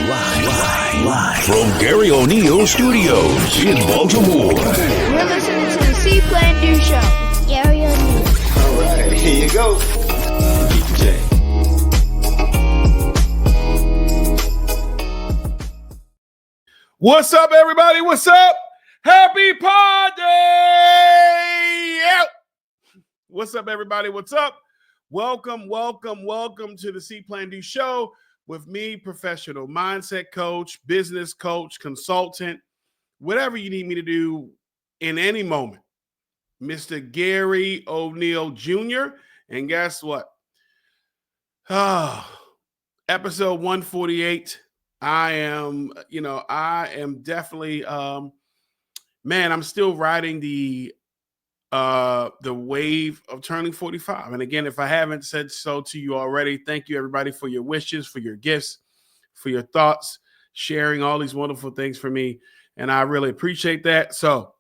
Live from Garry O'Neal Studios in Baltimore. You're listening to the See.Plan.Do show. Garry O'Neal. All right, here you go. DJ. What's up, everybody? What's up? Happy Pod Day! Yeah. What's up, everybody? What's up? Welcome to the See.Plan.Do show with me, professional mindset coach, business coach, consultant, whatever you need me to do in any moment. Mr. Garry O'Neal Jr. And guess what? Episode 148. I am definitely, I'm still riding the wave of turning 45. And again, if I haven't said so to you already, thank you everybody for your wishes, for your gifts, for your thoughts, sharing all these wonderful things for me. And I really appreciate that. So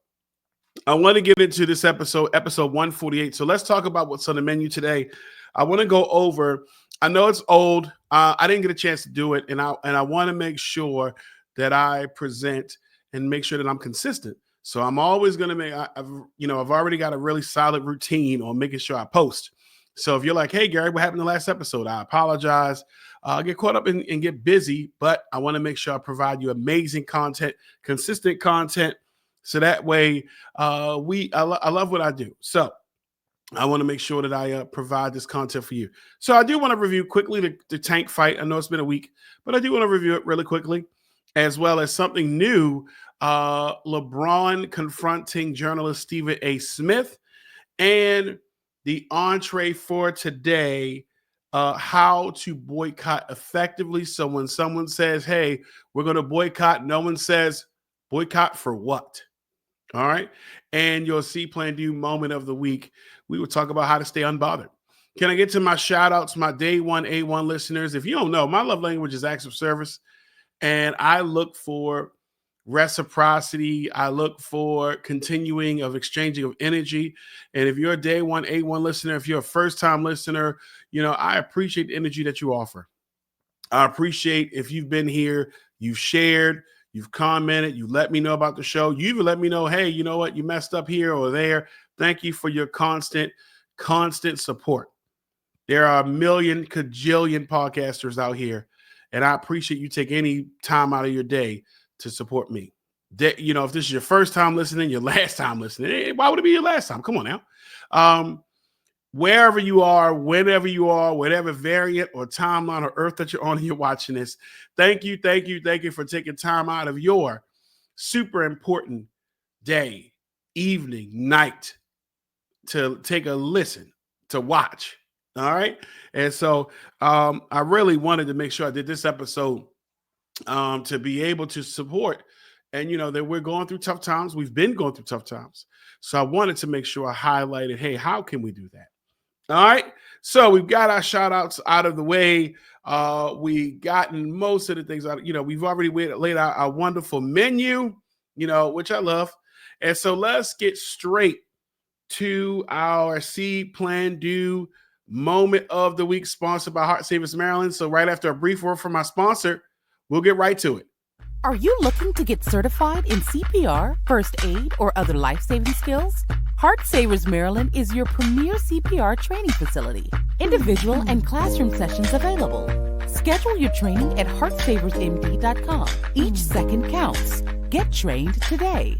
I want to get into this episode 148. So let's talk about what's on the menu today. I want to go over, I know it's old. I didn't get a chance to do it. And I want to make sure that I present and make sure that I'm consistent. So I'm always going to make, I've already got a really solid routine on making sure I post. So if you're like, hey, Garry, what happened in the last episode? I apologize. I'll get caught up and get busy, but I want to make sure I provide you amazing content, consistent content. So that way I love what I do. So I want to make sure that I provide this content for you. So I do want to review quickly the Tank fight. I know it's been a week, but I do want to review it really quickly, as well as something new. LeBron confronting journalist Stephen A. Smith, and the entree for today, how to boycott effectively. So when someone says, hey, we're going to boycott, no one says boycott for what? All right. And your See.Plan.Do moment of the week, we will talk about how to stay unbothered. Can I get to my shout outs, my day one A1 listeners? If you don't know, my love language is acts of service, and I look for reciprocity. I look for continuing of exchanging of energy. And if you're a day one A1 listener, if you're a first time listener, I appreciate the energy that you offer. I appreciate if you've been here, you've shared, you've commented, you let me know about the show. You even let me know, hey, you know what? You messed up here or there. Thank you for your constant support. There are a million, cajillion podcasters out here, and I appreciate you take any time out of your day to support me. If this is your first time listening, your last time listening, why would it be your last time? Come on now. Wherever you are, whenever you are, whatever variant or timeline or earth that you're on and you're watching this, thank you for taking time out of your super important day, evening, night to take a listen, to watch. All right. And so I really wanted to make sure I did this episode to be able to support. And, that we're going through tough times. We've been going through tough times. So I wanted to make sure I highlighted, hey, how can we do that? All right. So we've got our shout outs out of the way. We gotten most of the things out. We've already laid out our wonderful menu, which I love. And so let's get straight to our See.Plan.Do moment of the week, sponsored by Heart Savers Maryland. So right after a brief word from my sponsor, we'll get right to it. Are you looking to get certified in CPR, first aid, or other life-saving skills? Heart Savers Maryland is your premier CPR training facility. Individual and classroom sessions available. Schedule your training at heartsaversmd.com. Each second counts. Get trained today.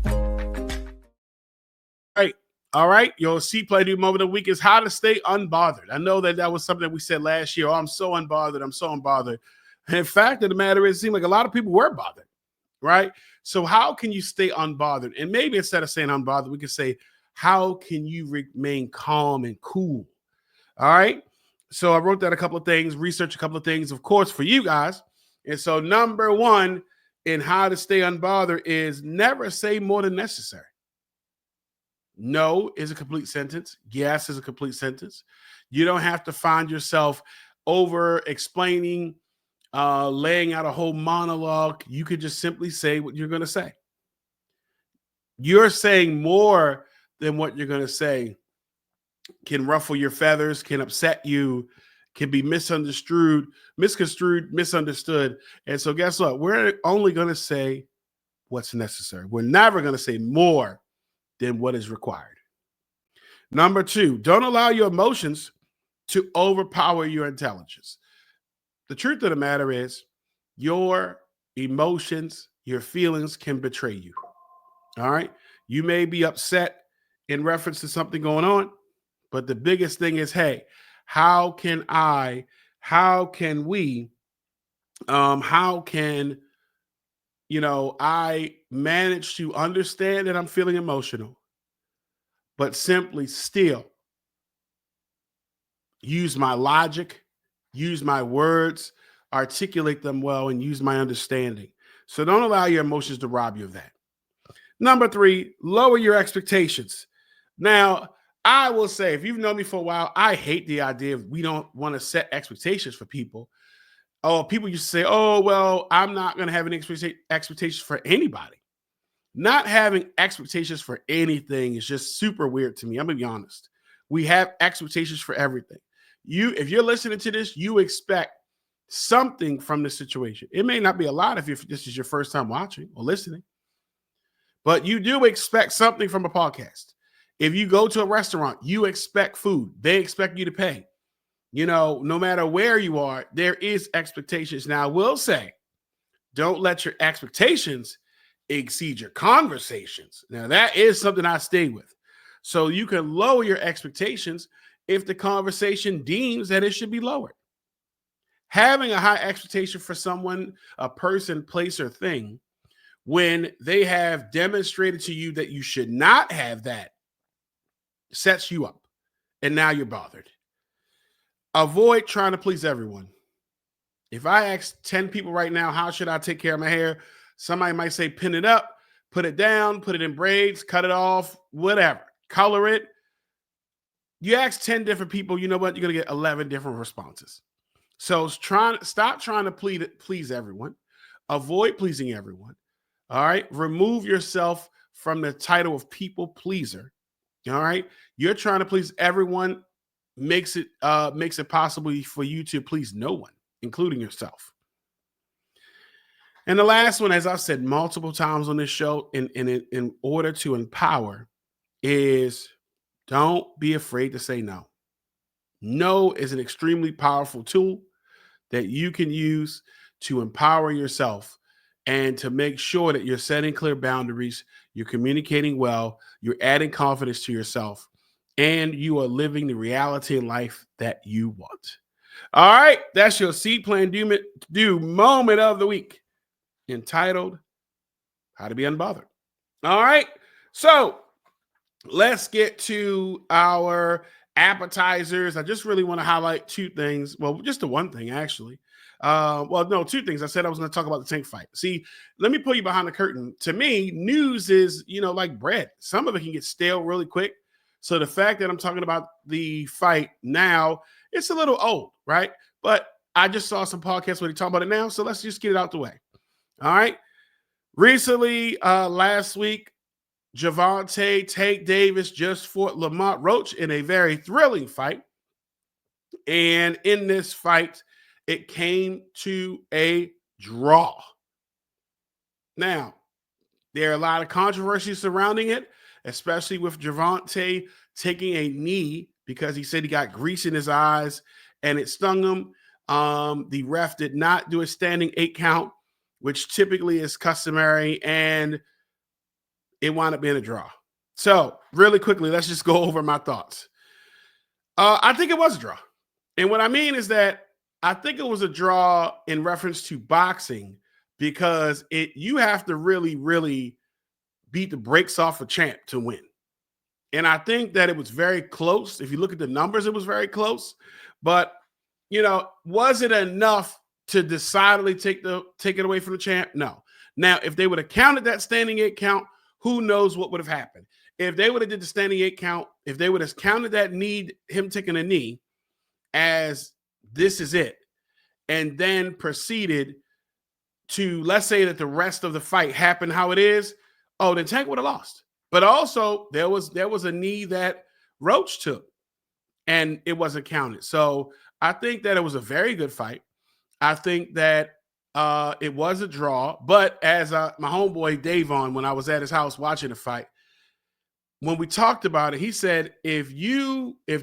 All right. Your See.Plan.Do moment of the week is how to stay unbothered. I know that was something that we said last year. Oh, I'm so unbothered. In fact of the matter is, it seemed like a lot of people were bothered, right? So how can you stay unbothered? And maybe instead of saying unbothered, we could say, how can you remain calm and cool? All right. So I wrote down a couple of things, researched a couple of things, of course, for you guys. And so number one in how to stay unbothered is never say more than necessary. No is a complete sentence. Yes is a complete sentence. You don't have to find yourself over explaining, laying out a whole monologue. You could just simply say what you're going to say. You're saying more than what you're going to say can ruffle your feathers, can upset you, can be misconstrued, misunderstood. And so guess what? We're only going to say what's necessary. We're never going to say more than what is required. Number 2, don't allow your emotions to overpower your intelligence. The truth of the matter is your emotions, your feelings can betray you. All right. You may be upset in reference to something going on, but the biggest thing is, hey, how can I manage to understand that I'm feeling emotional, but simply still use my logic, use my words, articulate them well, and use my understanding. So don't allow your emotions to rob you of that. Number 3, lower your expectations. Now, I will say, if you've known me for a while, I hate the idea of we don't want to set expectations for people. Oh, people used to say, oh, well, I'm not going to have any expectations for anybody. Not having expectations for anything is just super weird to me. I'm going to be honest. We have expectations for everything. If you're listening to this, you expect something from the situation. It may not be a lot if this is your first time watching or listening, but you do expect something from a podcast. If you go to a restaurant, you expect food. They expect you to pay. No matter where you are, there is expectations. Now, I will say, don't let your expectations exceed your conversations. Now, that is something I stay with. So you can lower your expectations if the conversation deems that it should be lowered. Having a high expectation for someone, a person, place, or thing, when they have demonstrated to you that you should not have that, sets you up. And now you're bothered. Avoid trying to please everyone. If I ask 10 people right now, how should I take care of my hair? Somebody might say, pin it up, put it down, put it in braids, cut it off, whatever, color it. You ask 10 different people, you know what? You're going to get 11 different responses. So stop trying to please everyone. Avoid pleasing everyone. All right. Remove yourself from the title of people pleaser. All right. You're trying to please everyone. Makes it possible for you to please no one, including yourself. And the last one, as I've said multiple times on this show, in order to empower, is don't be afraid to say no. No is an extremely powerful tool that you can use to empower yourself and to make sure that you're setting clear boundaries, you're communicating well, you're adding confidence to yourself, and you are living the reality in life that you want. All right, that's your See.Plan.Do moment of the week, entitled How to Be Unbothered. All right, so let's get to our appetizers. I just really want to highlight 2 things. Well, just the one thing, actually. 2 things. I said I was going to talk about the tank fight. See, let me pull you behind the curtain. To me, news is, like bread. Some of it can get stale really quick. So the fact that I'm talking about the fight now, it's a little old, right? But I just saw some podcasts where they talk about it now. So let's just get it out the way. All right. Recently, last week, Gervonta Tank Davis just fought Lamont Roach in a very thrilling fight. And in this fight, it came to a draw. Now, there are a lot of controversy surrounding it, especially with Gervonta taking a knee because he said he got grease in his eyes and it stung him. The ref did not do a standing 8 count, which typically is customary, and it wound up being a draw. So really quickly, let's just go over my thoughts. I think it was a draw. And what I mean is that I think it was a draw in reference to boxing because you have to really, really beat the brakes off a champ to win. And I think that it was very close. If you look at the numbers, it was very close. But, was it enough to decidedly take it away from the champ? No. Now, if they would have counted that standing 8 count, who knows what would have happened? If they would have did the standing 8 count, if they would have counted that knee, him taking a knee, as this is it, and then proceeded to, let's say that the rest of the fight happened how it is, then Tank would have lost. But also there was a knee that Roach took, and it wasn't counted. So I think that it was a very good fight. I think that it was a draw. But as my homeboy Davon, when I was at his house watching the fight, when we talked about it, he said, if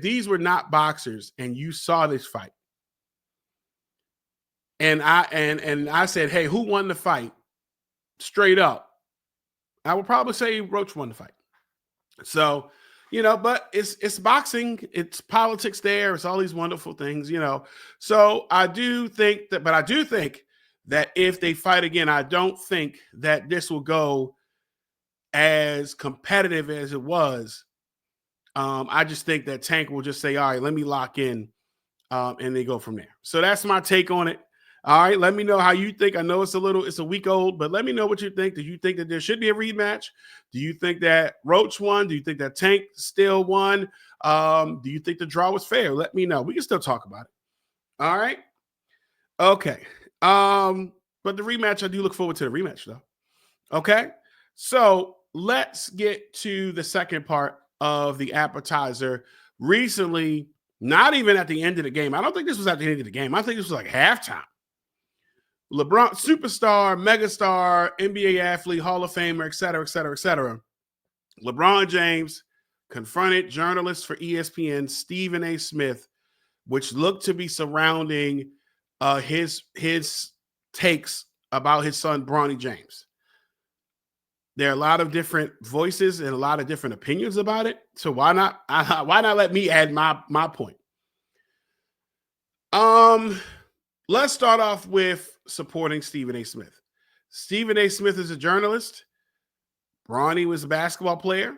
these were not boxers and you saw this fight, and I said, hey, who won the fight? Straight up, I would probably say Roach won the fight. So, but it's boxing, it's politics there, it's all these wonderful things, So I do think that if they fight again, I don't think that this will go as competitive as it was. I just think that Tank will just say, all right, let me lock in, and they go from there. So that's my take on it. All right, let me know how you think. I know it's a week old, but let me know what you think. Do you think that there should be a rematch? Do you think that Roach won? Do you think that Tank still won? Do you think the draw was fair? Let me know. We can still talk about it. All right. Okay. But the rematch, I do look forward to the rematch, though. Okay. So let's get to the second part of the appetizer. Recently, not even at the end of the game. I don't think this was at the end of the game. I think this was like halftime. LeBron, superstar, megastar, NBA athlete, Hall of Famer, et cetera, et cetera, et cetera. LeBron James confronted journalists for ESPN, Stephen A. Smith, which looked to be surrounding his takes about his son, Bronny James. There are a lot of different voices and a lot of different opinions about it. So why not let me add my point? Let's start off with supporting Stephen A. Smith. Stephen A. Smith is a journalist. Bronny was a basketball player.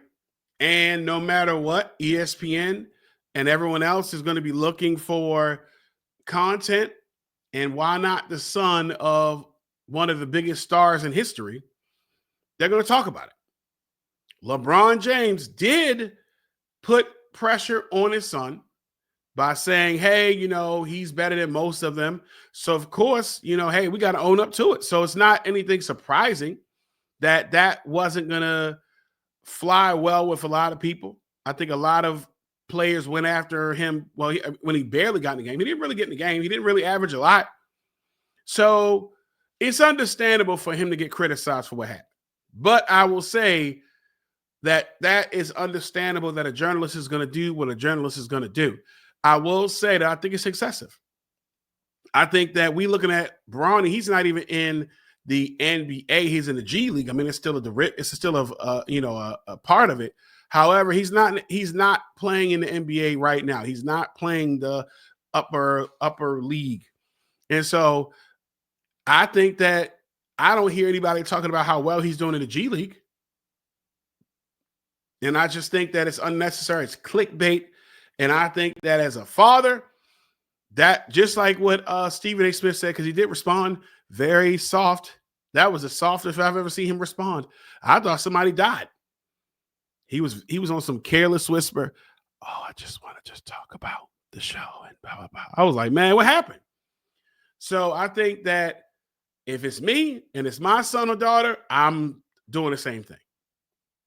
And no matter what, ESPN and everyone else is going to be looking for content. And why not the son of one of the biggest stars in history? They're going to talk about it. LeBron James did put pressure on his son by saying, hey, he's better than most of them. So, of course, hey, we got to own up to it. So it's not anything surprising that wasn't going to fly well with a lot of people. I think a lot of players went after him. Well, when he barely got in the game, he didn't really get in the game. He didn't really average a lot. So it's understandable for him to get criticized for what happened. But I will say that is understandable that a journalist is going to do what a journalist is going to do. I will say that I think it's excessive. I think that we looking at Bronny, he's not even in the NBA, he's in the G League. I mean, it's still a part of it. However, he's not playing in the NBA right now. He's not playing the upper league. And so I think that I don't hear anybody talking about how well he's doing in the G League. And I just think that it's unnecessary. It's clickbait. And I think that as a father, that just like what Stephen A. Smith said, because he did respond very soft. That was the softest I've ever seen him respond. I thought somebody died. He was on some careless whisper. Oh, I just want to talk about the show and blah, blah, blah. I was like, man, what happened? So I think that if it's me and it's my son or daughter, I'm doing the same thing.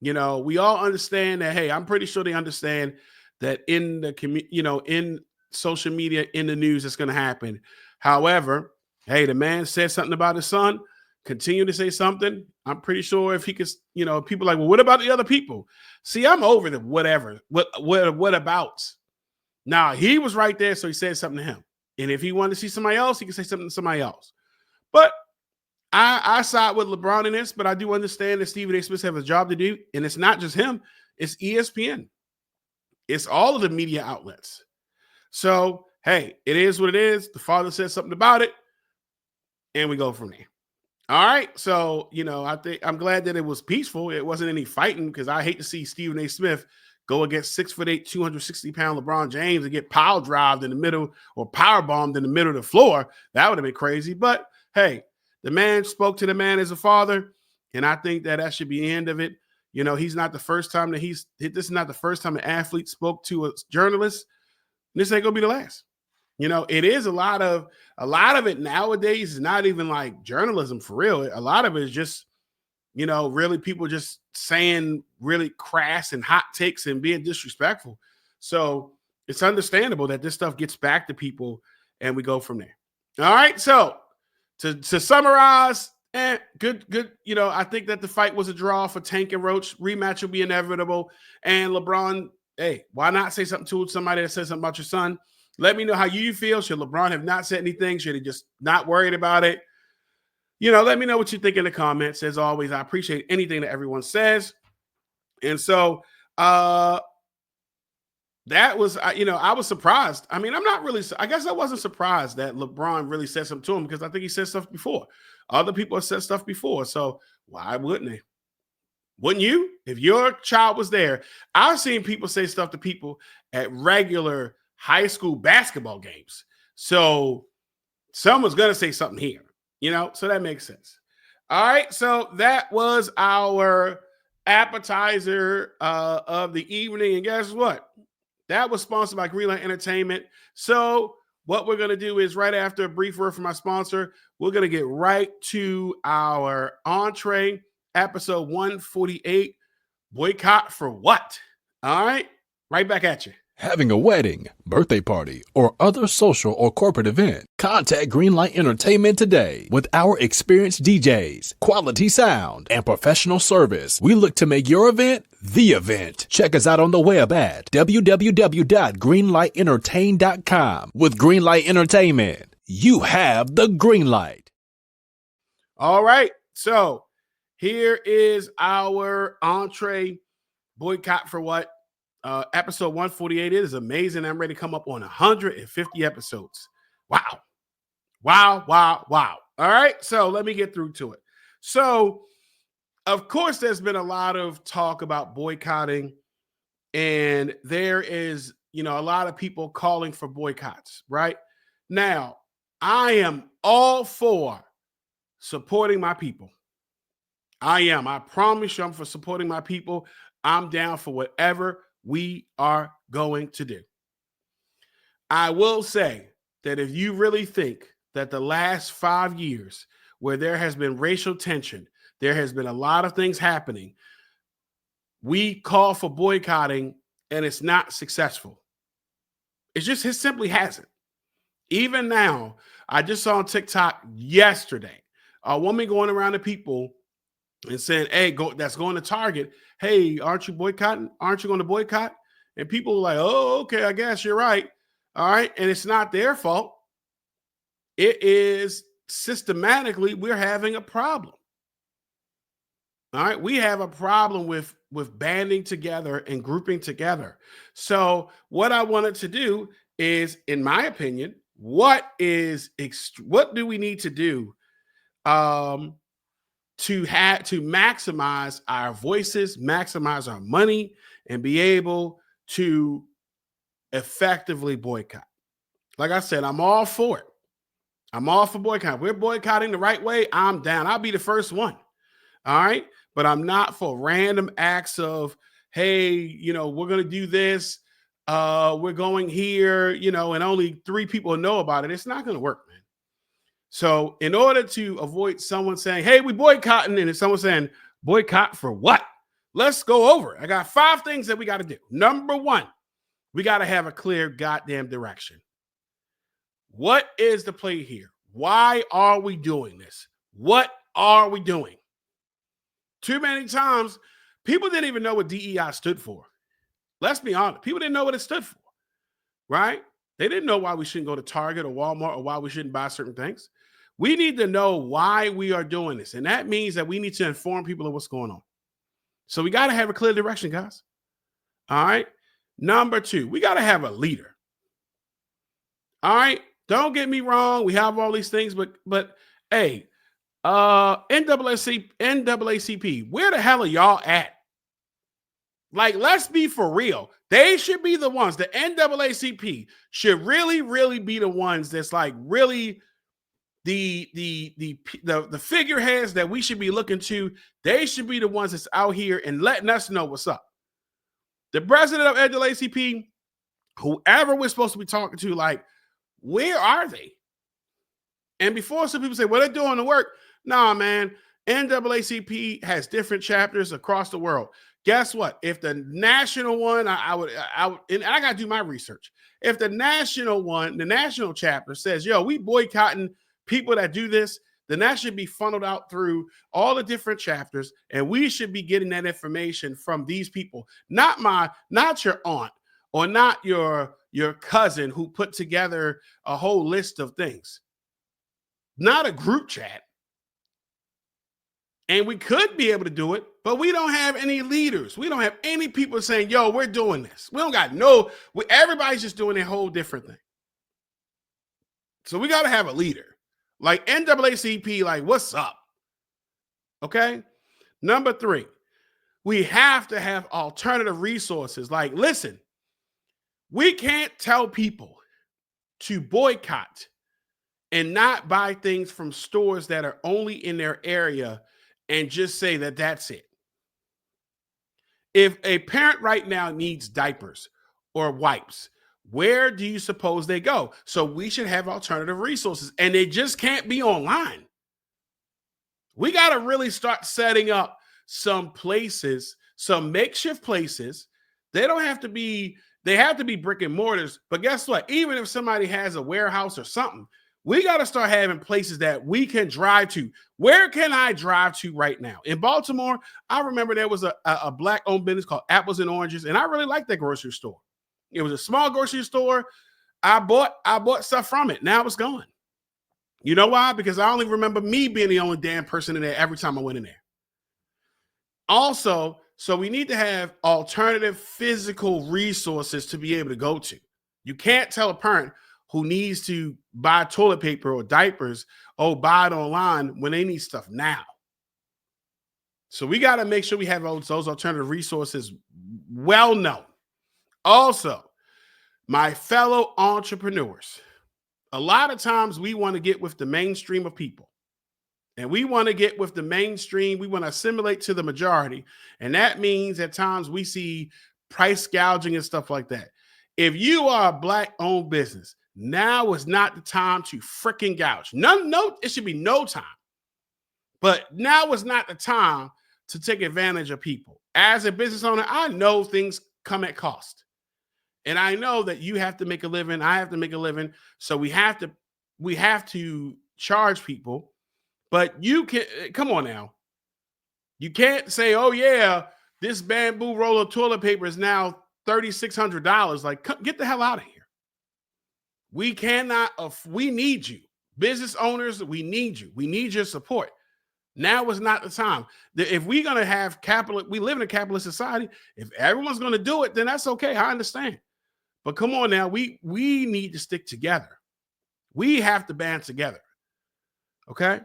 We all understand that, hey, I'm pretty sure they understand that in the in social media, in the news, it's going to happen. However, hey, the man said something about his son, continue to say something. I'm pretty sure if he could, people are like, well, what about the other people? See, I'm over the whatever. What about? Now, he was right there, so he said something to him. And if he wanted to see somebody else, he could say something to somebody else. But I side with LeBron in this, but I do understand that Stephen A. Smith has a job to do. And it's not just him. It's ESPN. It's all of the media outlets. So, hey, it is what it is. The father said something about it, and we go from there. All right. So, I think I'm glad that it was peaceful. It wasn't any fighting, because I hate to see Stephen A. Smith go against 6'8", 260-pound LeBron James and get pile drived in the middle or power bombed in the middle of the floor. That would have been crazy. But hey, the man spoke to the man as a father, and I think that should be the end of it. He's not the first time that this is not the first time an athlete spoke to a journalist. This ain't gonna be the last. It is a lot of it nowadays is not even like journalism for real. A lot of it is just, really people just saying really crass and hot takes and being disrespectful. So it's understandable that this stuff gets back to people and we go from there. All right. So to summarize, good. I think that the fight was a draw for Tank and Roach. Rematch will be inevitable. And LeBron, hey, why not say something to somebody that says something about your son? Let me know how you feel. Should LeBron have not said anything? Should he just not worried about it? Let me know what you think in the comments. As always, I appreciate anything that everyone says. And so that was, I was surprised. I mean, I guess I wasn't surprised that LeBron really said something to him because I think he said stuff before. Other people have said stuff before. So why wouldn't they? Wouldn't you? If your child was there, I've seen people say stuff to people at regular high school basketball games. So someone's going to say something here, so that makes sense. All right. So that was our appetizer of the evening. And guess what? That was sponsored by Greenlight Entertainment. So what we're going to do is right after a brief word from our sponsor, we're going to get right to our entree, episode 148, Boycott for What? All right. Right back at you. Having a wedding, birthday party, or other social or corporate event, contact Greenlight Entertainment today. With our experienced DJs, quality sound, and professional service, we look to make your event the event. Check us out on the web at www.greenlightentertain.com. With Greenlight Entertainment, you have the green light. All right. So here is our entree, Boycott for What? Episode 148 is amazing. I'm ready to come up on 150 episodes. Wow. All right. So let me get through to it. So, of course, there's been a lot of talk about boycotting, and there is, a lot of people calling for boycotts, right? Now, I am all for supporting my people. I am. I promise you I'm for supporting my people. I'm down for whatever we are going to do. I will say that if you really think that the last 5 years where there has been racial tension, there has been a lot of things happening, we call for boycotting and it's not successful. It simply hasn't. Even now, I just saw on TikTok yesterday, a woman going around to people and saying, hey, that's going to Target. Hey, aren't you boycotting? Aren't you going to boycott? And people are like, oh, okay, I guess you're right. All right. And it's not their fault. It is systematically, we're having a problem. All right. We have a problem with banding together and grouping together. So what I wanted to do is, in my opinion, what do we need to do to maximize our voices, maximize our money, and be able to effectively boycott? Like I said, I'm all for it. I'm all for boycott. We're boycotting the right way. I'm down. I'll be the first one. All right. But I'm not for random acts of, hey, we're going to do this. We're going here, and only 3 people know about it. It's not going to work, man. So in order to avoid someone saying, hey, we boycotting, and someone saying, boycott for what? Let's go over it. I got 5 things that we got to do. Number 1, we got to have a clear goddamn direction. What is the play here? Why are we doing this? What are we doing? Too many times, people didn't even know what DEI stood for. Let's be honest. People didn't know what it stood for, right? They didn't know why we shouldn't go to Target or Walmart or why we shouldn't buy certain things. We need to know why we are doing this. And that means that we need to inform people of what's going on. So we got to have a clear direction, guys. All right. Number 2, we got to have a leader. All right. Don't get me wrong. We have all these things, but hey, NAACP, where the hell are y'all at? Like, let's be for real. They should be the ones. The NAACP should really, really be the ones that's like really the figureheads that we should be looking to. They should be the ones that's out here and letting us know what's up. The president of NAACP, whoever we're supposed to be talking to, like, where are they? And before some people say, well, they're doing the work. Nah, man. NAACP has different chapters across the world. Guess what? If the national one, I would, and I got to do my research. If the national one, the national chapter says, yo, we boycotting people that do this, then that should be funneled out through all the different chapters. And we should be getting that information from these people, not your aunt or not your cousin who put together a whole list of things, not a group chat. And we could be able to do it, but we don't have any leaders. We don't have any people saying, yo, we're doing this. We don't got everybody's just doing a whole different thing. So we got to have a leader. Like NAACP, like, what's up? Okay? Number 3, we have to have alternative resources. Like, listen, we can't tell people to boycott and not buy things from stores that are only in their area and just say that that's it. If a parent right now needs diapers or wipes, where do you suppose they go? So we should have alternative resources, and they just can't be online. We got to really start setting up some places, some makeshift places. They have to be brick and mortars, but guess what? Even if somebody has a warehouse or something, we got to start having places that we can drive to. Where can I drive to right now? In Baltimore, I remember there was a Black-owned business called Apples and Oranges, and I really liked that grocery store. It was a small grocery store. I bought stuff from it. Now it's gone. You know why? Because I only remember me being the only damn person in there every time I went in there. Also, so we need to have alternative physical resources to be able to go to. You can't tell a parent who needs to buy toilet paper or diapers, oh, buy it online when they need stuff now. So we got to make sure we have those alternative resources well known. Also, my fellow entrepreneurs, a lot of times we want to get with the mainstream of people. And we want to get with the mainstream. We want to assimilate to the majority. And that means at times we see price gouging and stuff like that. If you are a Black-owned business, now is not the time to freaking gouge. No, it should be no time. But now is not the time to take advantage of people. As a business owner, I know things come at cost. And I know that you have to make a living. I have to make a living. So we have to charge people. But you can, come on now. You can't say, oh yeah, this bamboo roll of toilet paper is now $3,600. Like, get the hell out of here. We cannot, we need you. Business owners, we need you. We need your support. Now is not the time. If we're going to have capital, we live in a capitalist society. If everyone's going to do it, then that's okay. I understand. But come on now, we need to stick together. We have to band together. Okay?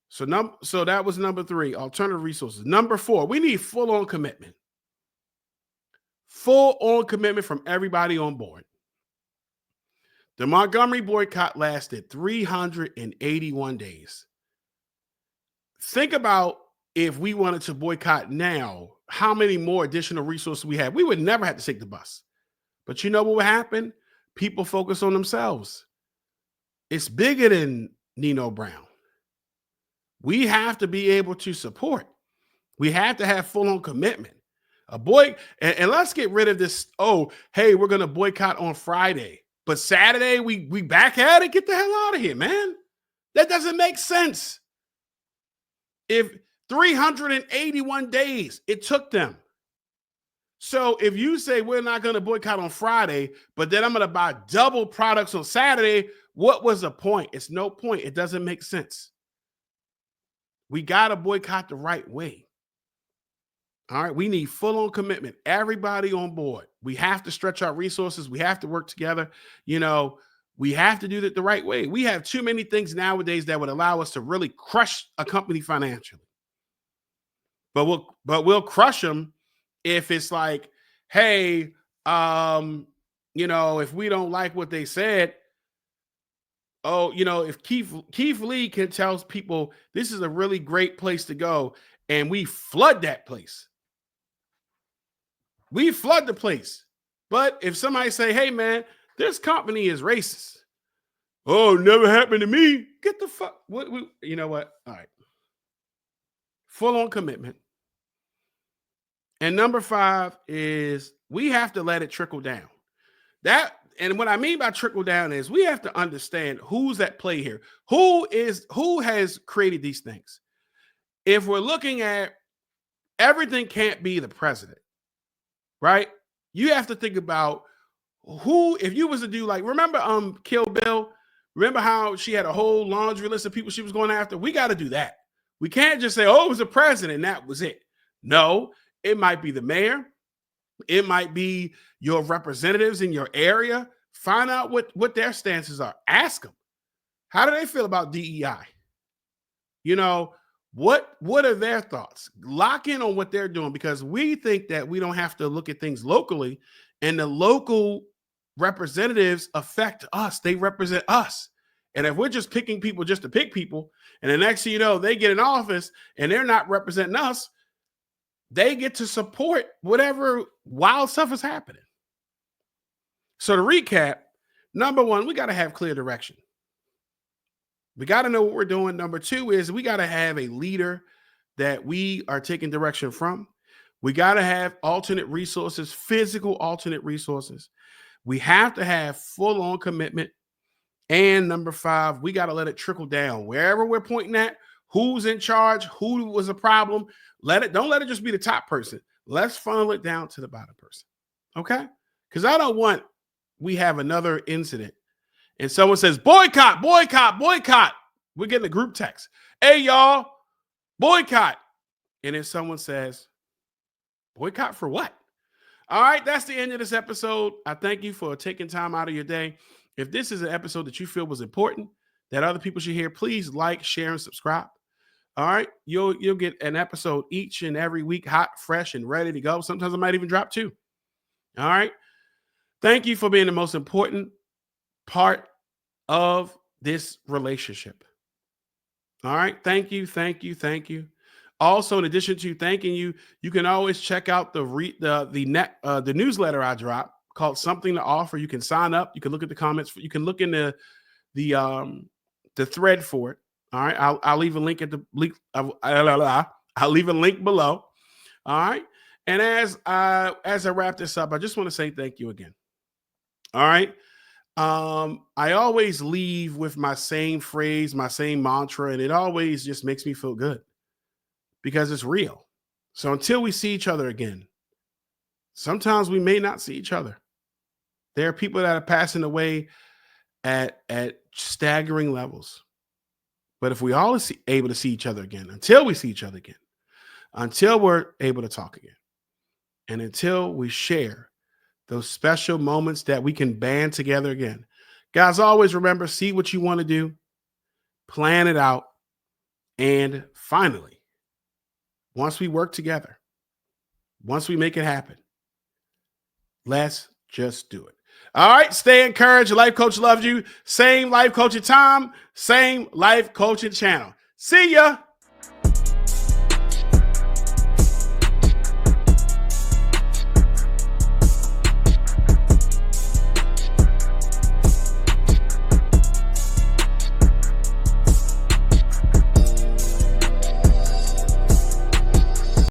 So that was number 3, alternative resources. Number 4, we need full-on commitment. Full-on commitment from everybody on board. The Montgomery boycott lasted 381 days. Think about if we wanted to boycott now, how many more additional resources we have. We would never have to take the bus. But you know what would happen? People focus on themselves. It's bigger than Nino Brown. We have to be able to support. We have to have full-on commitment. And let's get rid of this, oh, hey, we're going to boycott on Friday. But Saturday, we back at it. Get the hell out of here, man. That doesn't make sense. If 381 days it took them. So if you say we're not going to boycott on Friday, but then I'm going to buy double products on Saturday, what was the point? It's no point. It doesn't make sense. We got to boycott the right way. All right, we need full-on commitment. Everybody on board. We have to stretch our resources. We have to work together. You know, we have to do that the right way. We have too many things nowadays that would allow us to really crush a company financially. But we'll crush them if it's like, hey, if we don't like what they said, if Keith Lee can tell people this is a really great place to go, and we flood that place. We flood the place. But if somebody say, hey, man, this company is racist. Oh, never happened to me. Get the fuck. You know what? All right. Full on commitment. And number 5 is we have to let it trickle down. And what I mean by trickle down is we have to understand who's at play here. Who has created these things? If we're looking at everything can't be the president, right? You have to think about who, if you was to do like, remember Kill Bill? Remember how she had a whole laundry list of people she was going after? We got to do that. We can't just say, oh, it was the president and that was it. No, it might be the mayor. It might be your representatives in your area. Find out what their stances are. Ask them. How do they feel about DEI? You know, what are their thoughts? Lock in on what they're doing, because we think that we don't have to look at things locally, and the local representatives affect us. They represent us. And if we're just picking people just to pick people, and the next thing you know, they get in office and they're not representing us, they get to support whatever wild stuff is happening. So to recap, number 1, we got to have clear direction. We got to know what we're doing. Number 2 is we got to have a leader that we are taking direction from. We got to have alternate resources, physical alternate resources. We have to have full-on commitment. And number 5, we got to let it trickle down. Wherever we're pointing at, who's in charge, who was a problem, don't let it just be the top person. Let's funnel it down to the bottom person. Okay? Because I don't want we have another incident and someone says, boycott, boycott, boycott. We're getting a group text. Hey, y'all, boycott. And then someone says, boycott for what? All right, that's the end of this episode. I thank you for taking time out of your day. If this is an episode that you feel was important, that other people should hear, please like, share, and subscribe. All right, you'll get an episode each and every week, hot, fresh, and ready to go. Sometimes I might even drop 2. All right. Thank you for being the most important part of this relationship. All right. Thank you. Thank you. Thank you. Also, in addition to thanking you, you can always check out the newsletter I drop called Something to Offer. You can sign up. You can look at the comments. You can look in the thread for it. All right. I'll leave a link at the link. I'll leave a link below. All right. And as I wrap this up, I just want to say thank you again. All right. I always leave with my same phrase, my same mantra, and it always just makes me feel good because it's real. So until we see each other again, sometimes we may not see each other. There are people that are passing away at staggering levels. But if we all are able to see each other again, until we see each other again, until we're able to talk again, and until we share those special moments that we can band together again. Guys, always remember, see what you want to do, plan it out, and finally, once we work together, once we make it happen, let's just do it. All right, stay encouraged. Your life coach loves you. Same life coaching time, same life coaching channel. See ya.